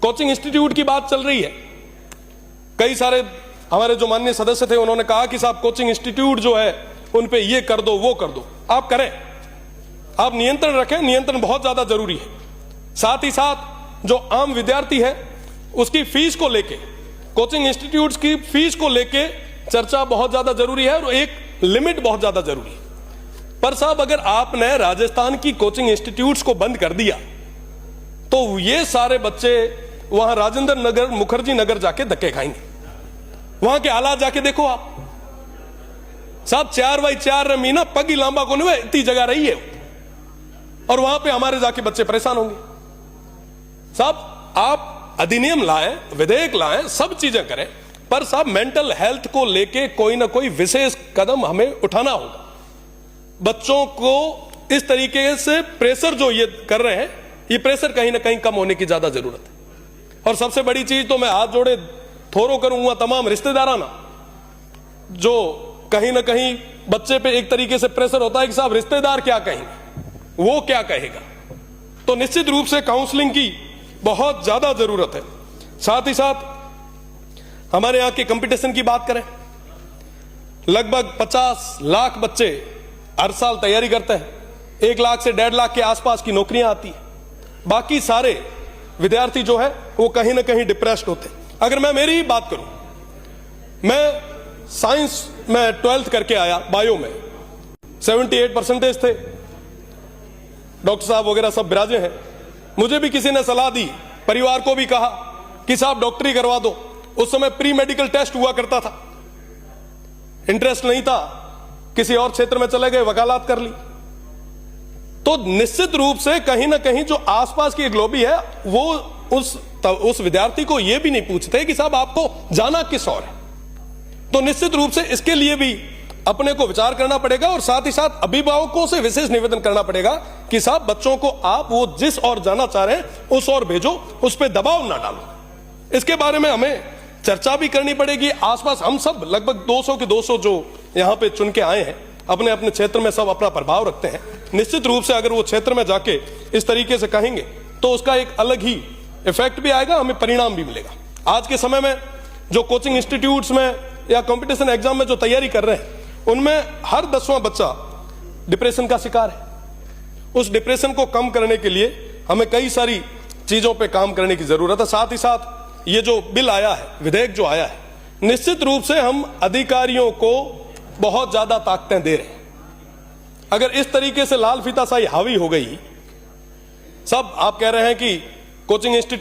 Coaching institute की बात चल रही है। कई सारे हमारे जो माननीय सदस्य थे उन्होंने कहा कि साहब कोचिंग इंस्टीट्यूट जो है उन पे ये कर दो वो कर दो। आप करें, आप नियंत्रण रखें, नियंत्रण बहुत ज्यादा जरूरी है। साथ ही साथ जो आम विद्यार्थी है उसकी फीस को लेके, कोचिंग इंस्टीट्यूट्स की फीस को लेके चर्चा बहुत ज्यादा जरूरी है और एक लिमिट बहुत ज्यादा जरूरी है। पर साहब अगर आपने राजस्थान की कोचिंग इंस्टीट्यूट्स को बंद कर दिया तो ये सारे बच्चे वहां राजेंद्र नगर, मुखर्जी नगर जाके धक्के खाएंगे। वहां के हालात जाके देखो आप साहब, 4x4 मीना पग ही लांबा को नहीं इतनी जगह रही है और वहां पे हमारे जाके बच्चे परेशान होंगे। साहब आप अधिनियम लाएं, विधेयक लाएं, सब चीजें करें, पर साहब मेंटल हेल्थ को लेके कोई ना कोई विशेष कदम हमें उठाना होगा। बच्चों को इस तरीके से प्रेशर जो ये कर रहे हैं, ये प्रेशर कहीं ना कहीं कम होने की ज्यादा जरूरत है। और सबसे बड़ी चीज तो मैं हाथ जोड़े थोरो करूंगा तमाम रिश्तेदाराना, जो कहीं ना कहीं बच्चे पे एक तरीके से प्रेशर होता है कि साहब रिश्तेदार क्या कहेंगे, वो क्या कहेगा, तो निश्चित रूप से काउंसलिंग की बहुत ज्यादा जरूरत है। साथ ही साथ हमारे यहां के कंपटीशन की बात करें, लगभग 50 लाख बच्चे हर साल तैयारी करते हैं। 1 लाख से 1.5 लाख के आसपास की नौकरियां आती है। बाकी सारे विद्यार्थी जो है वो कहीं ना कहीं डिप्रेस्ड होते हैं। अगर मैं मेरी ही बात करूं, मैं साइंस में 12th करके आया, बायो में 78% थे। डॉक्टर साहब वगैरह सब बिराजे हैं। मुझे भी किसी ने सलाह दी, परिवार को भी कहा कि साहब डॉक्टरी करवा दो। उस समय प्री मेडिकल टेस्ट हुआ करता था, इंटरेस्ट नहीं था, किसी और क्षेत्र में चले गए, वकालत कर ली। तो निश्चित रूप से कहीं ना कहीं जो आसपास की एक लॉबी है वो उस विद्यार्थी को यह भी नहीं पूछते कि साहब आपको जाना किस और है। तो निश्चित रूप से इसके लिए भी अपने को विचार करना पड़ेगा और साथ ही साथ अभिभावकों से विशेष निवेदन करना पड़ेगा कि साहब बच्चों को आप वो जिस और जाना चाह रहे हैं उस और भेजो, उस पर दबाव ना डालो। इसके बारे में हमें चर्चा भी करनी पड़ेगी। आसपास हम सब लगभग 200 के 200 जो यहां पे चुन के आए हैं, अपने अपने क्षेत्र में सब अपना प्रभाव रखते हैं। निश्चित रूप से अगर वो क्षेत्र में जाके इस तरीके से कहेंगे तो उसका एक अलग ही इफेक्ट भी आएगा, हमें परिणाम भी मिलेगा। आज के समय में जो कोचिंग इंस्टीट्यूट्स में या कंपटीशन एग्जाम में जो तैयारी कर रहे हैं उनमें हर 10वां बच्चा डिप्रेशन का शिकार है। उस डिप्रेशन को कम करने के लिए हमें कई सारी चीजों पे काम करने की जरूरत है। साथ ही साथ ये जो बिल आया है, विधेयक जो आया है, निश्चित रूप से हम अधिकारियों को बहुत ज्यादा ताकतें दे रहे हैं। अगर इस तरीके से लाल फीताशाही हावी हो गई, सब आप कह रहे हैं कि कोचिंग इंस्टीट्यूट